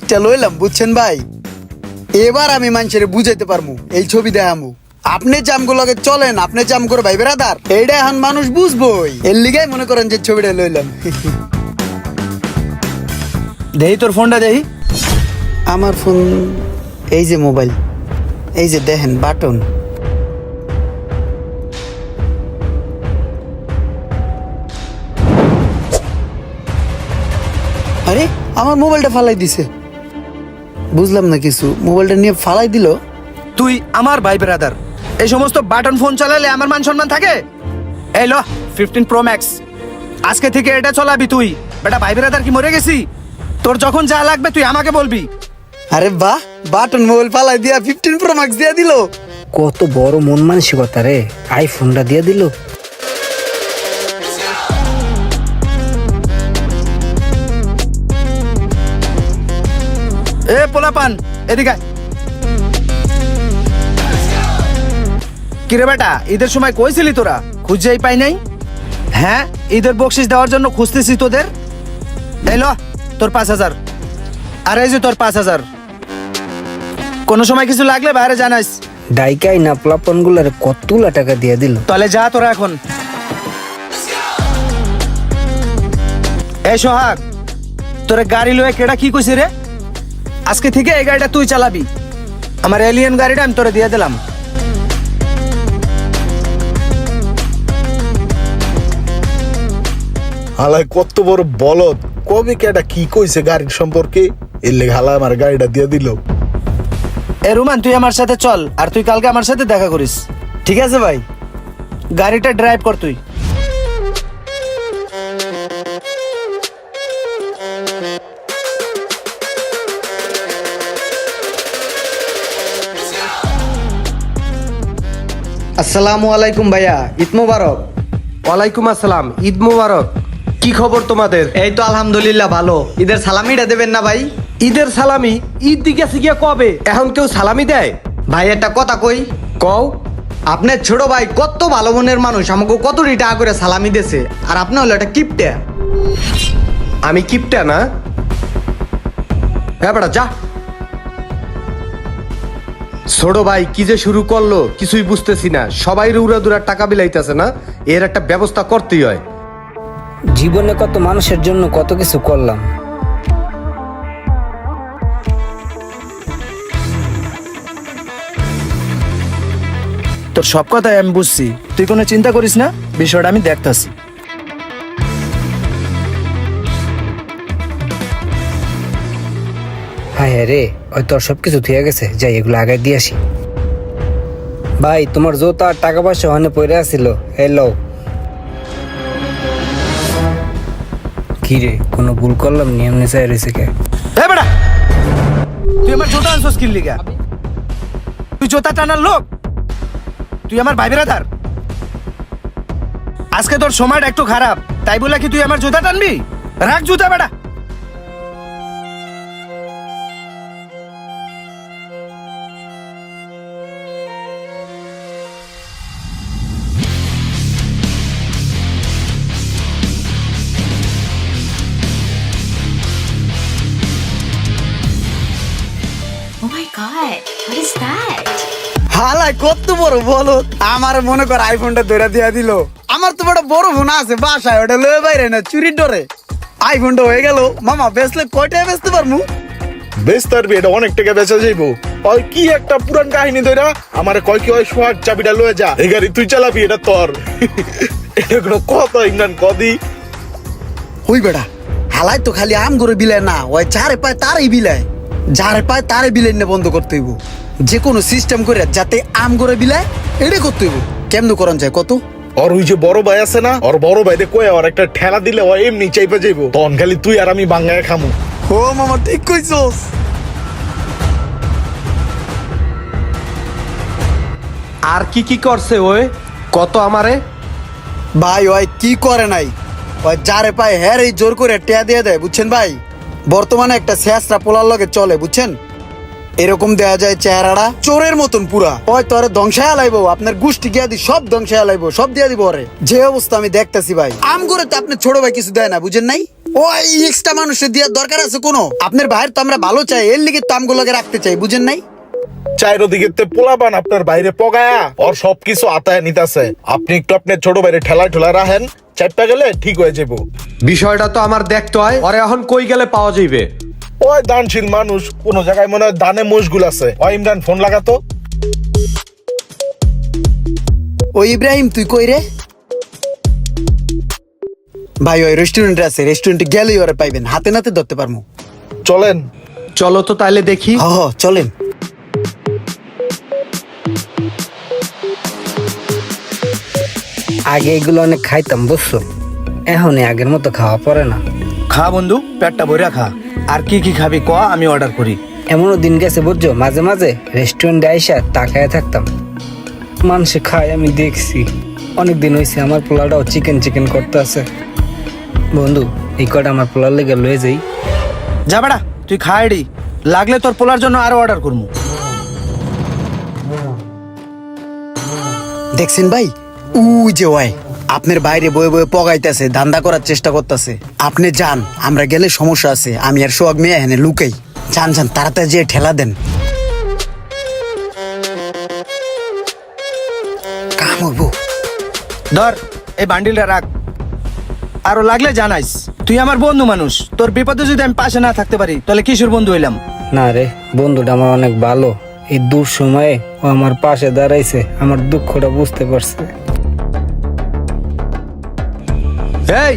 বাইকটা লইলাম বুঝছেন ভাই, এবার আমি মানুষের বুঝাইতে পারবো, এই ছবি দেখামু। আপনি জামগুলোকে চলেন, আপনি জাম করে ভাই বেড়াদার, এইটা এখন মানুষ বুঝবই, এর লিগাই মনে করেন যে ছবিটা লইলাম। দেহি তোর ফোনটা দেহি। আমার ফোন এই যে মোবাইল, এই যে দেখেন বাটন। আরে আমার মোবাইলটা ফালাই দিছে, বুঝলাম না কিছু, মোবাইলটা নিয়ে ফালাই দিল। তুই আমার ভাই ব্রাদার, এই সমস্ত বাটন ফোন চালালে আমার মান সম্মান থাকে? এই লো 15 Pro Max, আজকে থেকে এটা চলাবি তুই। বেটা ভাই ব্রাদার কি মরে গেছি? তোর যখন যা লাগবে তুই আমাকে বলবি। আরে বাহ, বাটন মোবাইল ফালাই দিয়া 15 Pro Max দিয়া দিল। কত বড় মন মানসিকতা রে, আইফোনটা দিয়ে দিল। এ পোলাপান এদিকে আয়। কিরে বেটা, ঈদের সময় কইছিলি তোরা, খুঁজেই পাই নাই? হ্যাঁ, ঈদের বকশিস দেওয়ার জন্য খুঁজতেছি তোদের। এই ল তোর 5,000, আর এই যে তোর 5,000। কোনো সময় কিছু লাগলে বাইরে জানাইস। ডাইকাই না প্লাপন গুলার কতগুলা টাকা দিয়ে দিল। তাহলে যা তোরা এখন। এই সোহাগ, তোর গাড়ি লয়ে কেডা কি কইছে রে? আজকে থেকে এই গাড়িটা তুই চালাবি। আমার এলিয়ন গাড়িটা আমি তোরে দিয়ে দিলাম। হালাই কত বড় বলদ, কবে কেটা কি কইছে গাড়ির সম্পর্কে, এর লেগে হালা আমার গাড়িটা দিয়ে দিল। এ রুমান, তুই আমার সাথে চল, আর তুই কালকে আমার সাথে দেখা করিস। ঠিক আছে ভাই। গাড়িটা ড্রাইভ কর তুই। আসসালামু আলাইকুম ভাইয়া, ঈদ মোবারক। ওয়ালাইকুম আসসালাম, ঈদ মুবারক। কি খবর তোমাদের? এই তো আলহামদুলিল্লাহ ভালো। ঈদের সালামিটা দেবেন না ভাই? ঈদের সালামি? ঈদ দিকে গিয়া কবে? এখন কেউ সালামি দেয়? ভাই একটা কথা কই, কও। আপনার ছোট ভাই কত ভালো মনের মানুষ, আমাকে কত টাকা করে সালামি দিয়েছে, আর আপনি হলো একটা কিপটে। আমি কিপটা না? হ্যাঁ বেটা যা। ছোট ভাই কি যে শুরু করলো কিছুই বুঝতেছি না। সবাই উড়া দুরা টাকা বিলাইতেছে না, এর একটা ব্যবস্থা করতেই হয়। জীবনে কত মানুষের জন্য কত কিছু করলাম, তোর সব কথাই আমি বুঝছি, তুই কোনো চিন্তা করিস না, বিষয়টা আমি দেখতাছি। হ্যাঁ হ্যাঁ রে, ওই তোর সবকিছু থুয়ে গেছে, যাই এগুলো আগে দিয়ে আসি। ভাই তোমার জোতা আর টাকা পয়সা ওখানে পড়ে আসছিল, এই লও। কি রে, কোনো ভুল করলাম? নিয়ম নিচাই রয়েছে কে? এ বেটা, তুই আমার জোতা আনছস কি লিগা? তুই জোতা টানার লোক? তুই আমার ভাই ব্রাদার। আজকে তোর সময়টা একটু খারাপ, তাই বলে কি তুই আমার জুতা টানবি? রাখ জুতা বেটা। Oh my god, what is that? হালাই কত বড় বলো, আমার মনে কর আইফোনটা ধরে দিয়া দিল। আমার তো বড় বড় ফোন আছে বাসায়, ওটা লয়ে বাইরে না, চুরির ডরে। আইফোনটা হয়ে গেল মামা, বেচলে কয়টায় বেচতে পারমু? বেশ তার এটা অনেক টাকা বেচা যাইবো। ওই কি একটা পুরান কাহিনী ধইরা আমারে কয় কি ওই সোহাগ চাবিটা লয়ে যা, এই গাড়ি তুই চালাবি, এটা তোর। এটা কোনো কথা ইমরান কদি? ওই বেড়া, হালাই তো খালি আম করে বিলায় না, ওই যারে পায় তারই বিলায়, যারে পায় তারে বিলায় না বন্ধ করতে হইব। যে কোনো সিস্টেম করে যাতে আম করে বিলায়, এটা করতে হইব। কেমন করন যায় কত? ওর ওই যে বড় ভাই আছে না, ওর বড় ভাইতে কয়ে ওর একটা ঠেলা দিলে ও এমনি চাইপা যাইবো, তখন খালি তুই আর আমি বাঙ্গায় খামু। ও মামা ঠিক কইছস। আর কি কি করছে ওই? কত আমারে? ভাই ওই কি করে নাই, ওই যারে পায় হ্যাঁ এই জোর করে টেয়া দিয়ে দেয়, বুঝছেন ভাই? বর্তমানে একটা শেষরা পোলার লগে চলে, বুঝছেন? এরকম দেয়া যায় চেহারাটা চোরের মতন পুরা। ওই তো আরে ধ্বংসায় আলাইবো, আপনার গোষ্ঠী গিয়া দি সব ধ্বংসায় আলাইবো, সব দিয়া দিব ওরে। যে অবস্থা আমি দেখতেছি ভাই, আম করে তো আপনার ছোট ভাই কিছু দেয় না, বুঝেন নাই? ওই এক্সট্রা মানুষের দেওয়ার দরকার আছে কোনো? আপনার ভাইয়ের তো আমরা ভালো চাই, এর লিগে তো আমগুলোকে রাখতে চাই, বুঝেন নাই? চাইরোদিকে পোলাবান আপনার বাইরে পগায়া ওর সবকিছু আতায় নিতেছে। আপনি একটু আপনার ছোট বাইরে ঠেলা ঠেলা রাখেন, চাপটা গেলে ঠিক হয়ে যাবো। বিষয়টা তো আমার দেখতে হয়, ওরে এখন কই গেলে পাওয়া যাইবে? ওই দানশীল মানুষ, কোন জায়গায় মনে হয় দানে মশগুল আছে। ওই ইমরান ফোন লাগাতো। ওই ইব্রাহিম তুই কই রে? ভাই ওই রেস্টুরেন্টে আছে, রেস্টুরেন্টে গেলেই ওরা পাইবেন, হাতে নাতে ধরতে পারবো। চলেন। চলো তো তাইলে দেখি। হ হ চলেন। আগে এগুলো অনেক খাইতাম বুঝছো, এখন আগের মতো খাওয়া পড়ে না। খা বন্ধু, পেটটা ভরে খা। আর কি কি খাবি ক, আমি অর্ডার করি। এমনও দিন গেছে বুঝছো, মাঝে মাঝে রেস্টুরেন্টে আইসা তাকায় থাকতাম, মানুষে খায় আমি দেখছি। অনেক দিন হয়েছে আমার পোলাটাও চিকেন চিকেন করতে আছে। বন্ধু এই কটা আমার পোলার লেগে লয়ে যাই। যা বেড়া, তুই খা এডি, লাগলে তোর পোলার জন্য আরো অর্ডার করবো। দেখছেন ভাই, উই যে ওই আপনার বাইরে বয়ে বয়ে পগাইতেছে, ধান্দা করার চেষ্টা করতেছে। আপনি যান, আমরা গেলে সমস্যা আছে। আমি আর সোহাগ মেয়ে এখানে লুকাই। যান যান তাড়াতাড়ি যে ঠেলা দেন। কাম হইব। ধর এই বান্ডিলটা রাখ, আরো লাগলে জানাইস। তুই আমার বন্ধু মানুষ, তোর বিপদে যদি আমি পাশে না থাকতে পারি তাহলে কিশোর বন্ধু হইলাম? না রে, বন্ধুটা আমার অনেক ভালো। এই দূর সময়ে ও আমার পাশে দাঁড়াইছে, আমার দুঃখটা বুঝতে পারছে। এই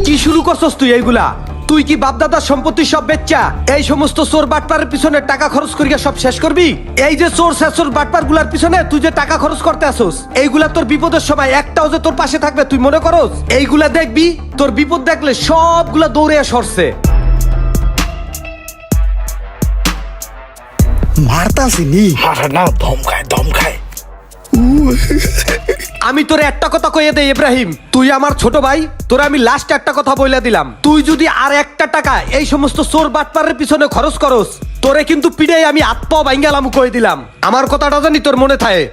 কি শুরু করছস তুই এইগুলা? তুই কি বাপদাদার সম্পত্তি সব বেচ্চা এই সমস্ত চোর বাটপারের পিছনে টাকা খরচ করিয়া সব শেষ করবি? এই যে চোর শেষর বাটপার গুলার পিছনে তুই যে টাকা খরচ করতে আসোস, এইগুলা তোর বিপদের সময় একটাও যে তোর পাশে থাকবে তুই মনে করস? এইগুলা দেখবি তোর বিপদ দেখলে সবগুলা দৌড়ে সরছে। মারতাছি নি। আরে না, দম খায় দম খায়। আমি তোরে একটা কথা কইয়ে দেই ইব্রাহিম, তুই আমার ছোট ভাই, তোরে আমি লাস্ট একটা কথা বইলা দিলাম। তুই যদি আর একটা টাকা এই সমস্ত চোর বাটপারের পিছনে খরচ করস, তোরে কিন্তু পিড়াই আমি হাত পা ভাঙ্গালাম কই দিলাম। আমার কথাটা জানি তোর মনে থাকে।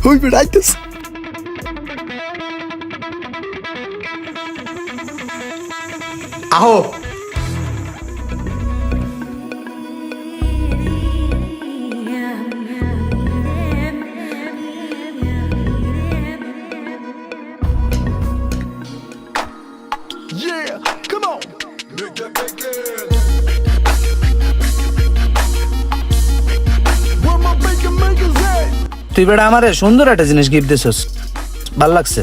ওই বেড়াইতেছে। আহো তুই বেড়া আমারে সুন্দর একটা জিনিস গিফট দিছস, ভাল লাগছে।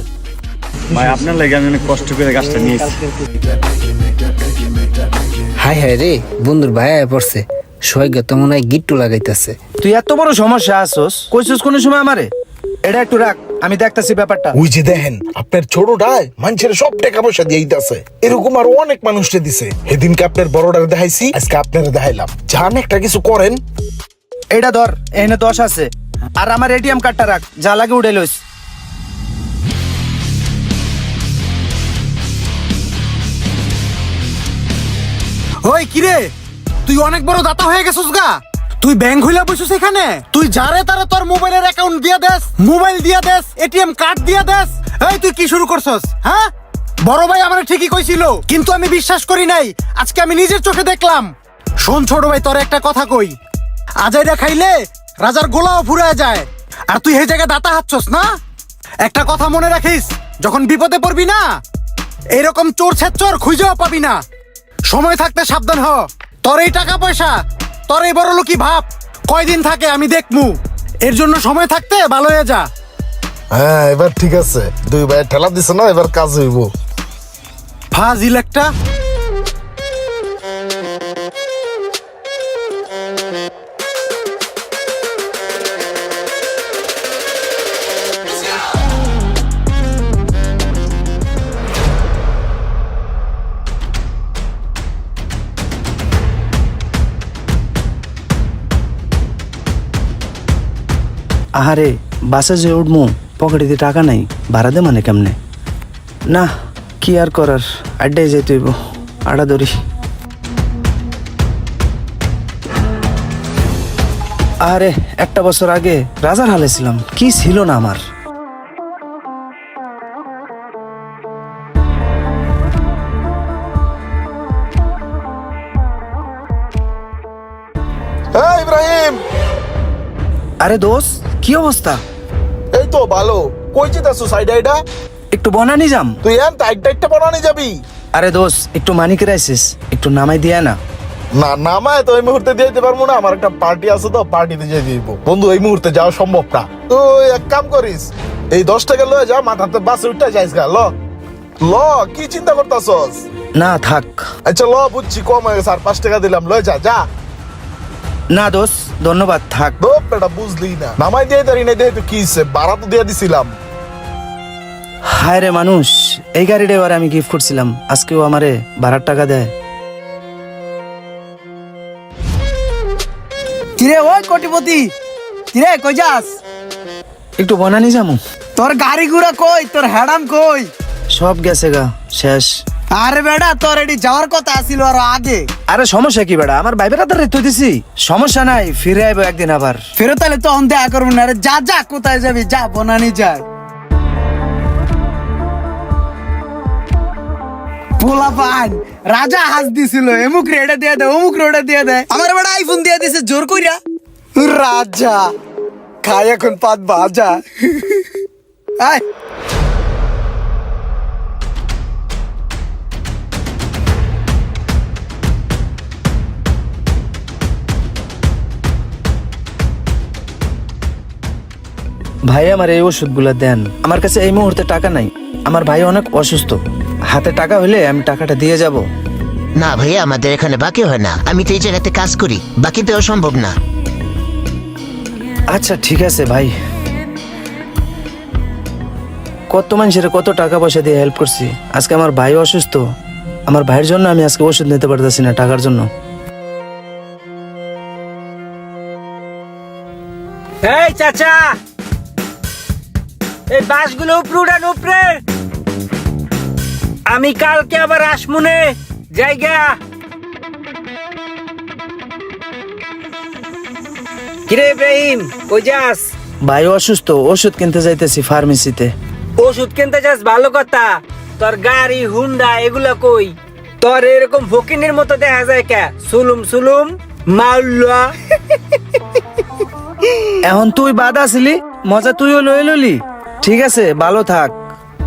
ভাই আপনার লাগে আমি অনেক কষ্ট করে গাছটা নিয়েছি। হাই হাই রে, বন্ধুর ভাই আয়া পড়ছে। সৈগ তো মনে হয় গিট্টু লাগাইতেছে। তুই এত বড় সমস্যা আসছস, কইছস কোন সময় আমারে? এটা একটু রাখ, আমি দেখতাছি ব্যাপারটা। ওই যে দেখেন আপনার ছোটটায় মানুষের সব টাকা পয়সা দিয়ে দিতেছে। এরকম আরো অনেক মানুষকে দিছে। সেদিনকে আপনার বড়টারে দেখাইছি, আজকে আপনারা দেখাইলাম। যান একটা কিছু করেন। এটা ধর, এখানে 10 আছে। আর আমার এটিএম কার্ডটা রাখ, যা লাগে উড়ে লইস। ওই কিরে, তুই অনেক বড় দাতা হয়ে গেছিস গা। তুই ব্যাংক হইলা বসছিস এখানে? তুই যারে তারে তোর মোবাইলের অ্যাকাউন্ট দিয়া দেস, মোবাইল দিয়া দেস, এটিএম কার্ড দিয়া দেস। এই তুই কি শুরু করছস? হ্যাঁ, বড় ভাই আমার ঠিকই কইছিল, কিন্তু আমি বিশ্বাস করি নাই। আজকে আমি নিজের চোখে দেখলাম। শোন ছোট ভাই, তোর একটা কথা কই, আজাইরা খাইলে রাজার গোলাও ফুরায় যায়। আর তুই এই জায়গায় দাতা হাঁটছস না? একটা কথা মনে রাখিস, যখন বিপদে পড়বি না, এরকম চোর ছেচর খুঁজেও পাবি না। সময় থাকতে সাবধান হ। তোর এই টাকা পয়সা, তোর এই বড় লোকই ভাব কয়দিন থাকে আমি দেখমু। এর জন্য সময় থাকতে ভালো হয়ে যা। হ্যাঁ এবার ঠিক আছে, দুই ভাই ঠেলা দিছে না, এবার কাজ হইব। ফাজিল একটা। আহারে, বাসে যে উঠমু, পকেটে টাকা নাই, ভাড়া দে মানে কেমনে? না, কি আর করার, আড্ডায় যাইতে হইব। আড্ডা ধরি। আরে একটা বছর আগে রাজার হালে ছিলাম, কি ছিল না আমার। আরে দোস্ত কি অবস্থা? এই তো ভালো। কই যেতেছো সাইড আইডা? একটু বনানি যাম। তুই এন টাইট বানানি যাবি? আরে দোস্ত একটু মানি ক্রাইসিস, একটু নামাই দিয়া না। না নামায় তো এই মুহূর্তে দিয়ে দিতে পারবো না, আমার একটা পার্টি আছে তো পার্টিতে যেয়ে দিব। বন্ধু এই মুহূর্তে যাওয়া সম্ভব না। তো এক কাম করিস, এই 10 টাকা লয়ে যা, মাথাতে বাসে উঠতে যাইস গা। ল ল, কি চিন্তা করতাছস? না থাক। আচ্ছা ল, বুঝছি কম হয়ে গেছে, আর 5 টাকা দিলাম, লয়ে যা যা। না দোস্ত ধন্যবাদ, থাক। দোপ বেটা বুঝলি না, নামাই দিয়ে দাঁড়ি নাই, দেখে তো কি হইছে, ভাড়া তো দিয়ে দিছিলাম। হায় রে মানুষ, এই গাড়িটা এবার আমি গিফট করছিলাম, আজকেও আমারে ভাড়ার টাকা দেয়। কিরে ওই কোটিপতি, কিরে কই যাস? একটু বনানি যামু। তোর গাড়ি ঘুরা কই, তোর হ্যাডাম কই? সব গেছে গা, শেষ। আরে বেটা তোর এটি যাওয়ার কথা আছিল আর আগে। আরে সমস্যা কি বেড়া, আমার ভাই বেড়া তো দিছি, সমস্যা নাই, ফিরে আইবো একদিন আবার। ফেরত তাহলে তো অন দেখা করবো না। আরে যা যা, কোথায় যাবি যা, বনানি যায়। পোলা পান রাজা হাস দিছিল, এমুক রেডে দিয়ে দেয়, অমুক রেডে দিয়ে দেয়। আমার বেটা আইফোন দিয়ে দিছে জোর কইরা। রাজা খাই এখন পাত বাজা। আয় ভাই আমার এই ওষুধগুলো দেন, আমার কাছে এই মুহূর্তে টাকা নাই, আমার ভাই অনেক অসুস্থ, হাতে টাকা হইলে আমি টাকাটা দিয়ে যাব। না ভাইয়া, আমাদের এখানে বাকি হয় না, আমি তো এই জায়গাতে কাজ করি, বাকি দেওয়া সম্ভব না। আচ্ছা ঠিক আছে ভাই। কত মানুষের কত টাকা পয়সা দিয়ে হেল্প করছি, আজকে আমার ভাই অসুস্থ, আমার ভাইয়ের জন্য আমি আজকে ওষুধ নিতে পারতেছি না টাকার জন্য। এই চাচা, এই বাসগুলো উপরে উঠান, উপরে। আমি কালকে আবার আসমুনে জায়গা। কিরে ইব্রাহিম, কই যাস? ভাই অসুস্থ, ওষুধ কিনতে যাইতেছি ফার্মেসিতে। ওষুধ কিনতে যাস ভালো কথা, তোর গাড়ি হুন্ডা এগুলা কই? তোর এরকম ফকিনের মতো দেখা যায় কে? সুলুম সুলুম মাল্লা। এখন তুই বাদ আসলি, মজা তুইও লয়ে ললি। ঠিক আছে ভালো থাক।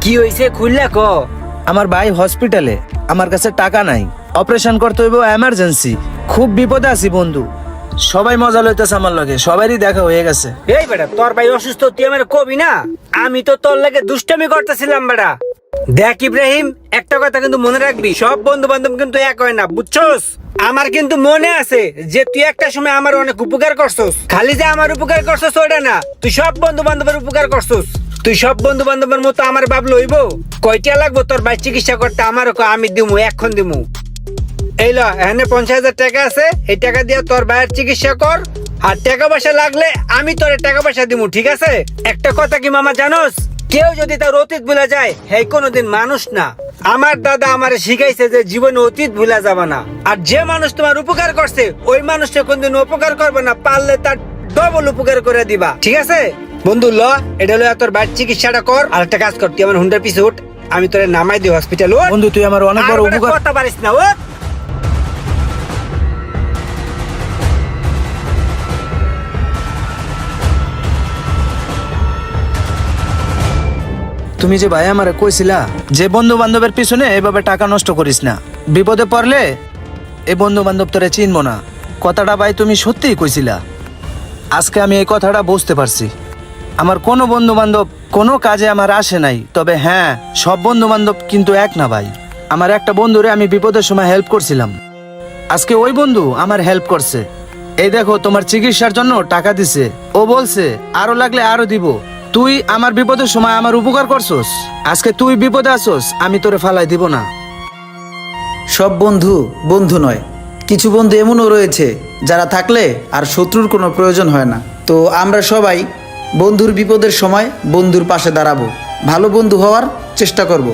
কি হইছে খুললা ক? আমার ভাই হসপিটালে, আমার কাছে টাকা নাই, অপারেশন করতে হইব এমার্জেন্সি, খুব বিপদে আছি বন্ধু। সবাই মজা লইতেছে আমার লগে, সবারই দেখা হয়ে গেছে। এই বেটা, তোর ভাই অসুস্থ, তুই আমার কবি না? আমি তো তোর লাগে দুষ্টামি করতেছিলাম বেটা। দেখ ইব্রাহিম, একটা কথা কিন্তু মনে রাখবি, সব বন্ধু বান্ধব কিন্তু এক হয় না, বুঝছস? আমার কিন্তু মনে আছে যে তুই একটা সময় আমার অনেক উপকার করছস। খালি যে আমার উপকার করছস ওটা না, তুই সব বন্ধু বান্ধবের উপকার করছস। তুই সব বন্ধু বান্ধবের মতো আমার ভাব লইব। কয়টা লাগবো তোর ভাই চিকিৎসা করতে? আমারও আমি দিমু, এখন দিমু। এই ল, এখানে 50,000 টাকা আছে, এই টাকা দিয়ে তোর ভাইয়ের চিকিৎসা কর। আর টাকা পয়সা লাগলে আমি তোর টাকা পয়সা দিমু, ঠিক আছে? একটা কথা কি মামা জানোস, কেউ যদি তার অতীত ভুলা যায়, হে কোনোদিন মানুষ না। আমার দাদা আমারে শিখাইছে যে জীবনে অতীত ভুলা যাবে না। আর যে মানুষ তোমার উপকার করছে, ওই মানুষটা কোনদিন উপকার করবে না, পারলে তার ডবল উপকার করে দিবা, ঠিক আছে? বন্ধু ল, এটা লইয়া তোর ভাইয়ের চিকিৎসাটা কর। আর একটা কাজ কর, তুই আমার হুন্ডার পিছে উঠ, আমি তোরে নামাই দিই হসপিটাল। বন্ধু তুই আমার অনেক বড় উপকার। কথা পারিস না, ও তুমি যে ভাই আমারে কইছিলা যে বন্ধু বান্ধবের পিছনে এভাবে টাকা নষ্ট করিস না, বিপদে পড়লে এই বন্ধু বান্ধব তোরে চিনবো না, কথাটা ভাই তুমি সত্যিই কইছিলা। আজকে আমি এই কথাটা বুঝতে পারছি। আমার কোনো বন্ধু বান্ধব কোনো কাজে আমার আসে নাই, তবে হ্যাঁ, সব বন্ধু বান্ধব কিন্তু এক না ভাই। আমার একটা বন্ধুরে আমি বিপদের সময় হেল্প করছিলাম, আজকে ওই বন্ধু আমার হেল্প করছে। এই দেখো তোমার চিকিৎসার জন্য টাকা দিছে, ও বলছে আরো লাগলে আরো দিব। তুই আমার বিপদের সময় আমার উপকার করছস, আজকে তুই বিপদে আসছস, আমি তোরে ফালাই দিব না। সব বন্ধু বন্ধু নয়, কিছু বন্ধু এমনও রয়েছে যারা থাকলে আর শত্রুর কোনো প্রয়োজন হয় না। তো আমরা সবাই বন্ধুর বিপদের সময় বন্ধুর পাশে দাঁড়াবো, ভালো বন্ধু হওয়ার চেষ্টা করব।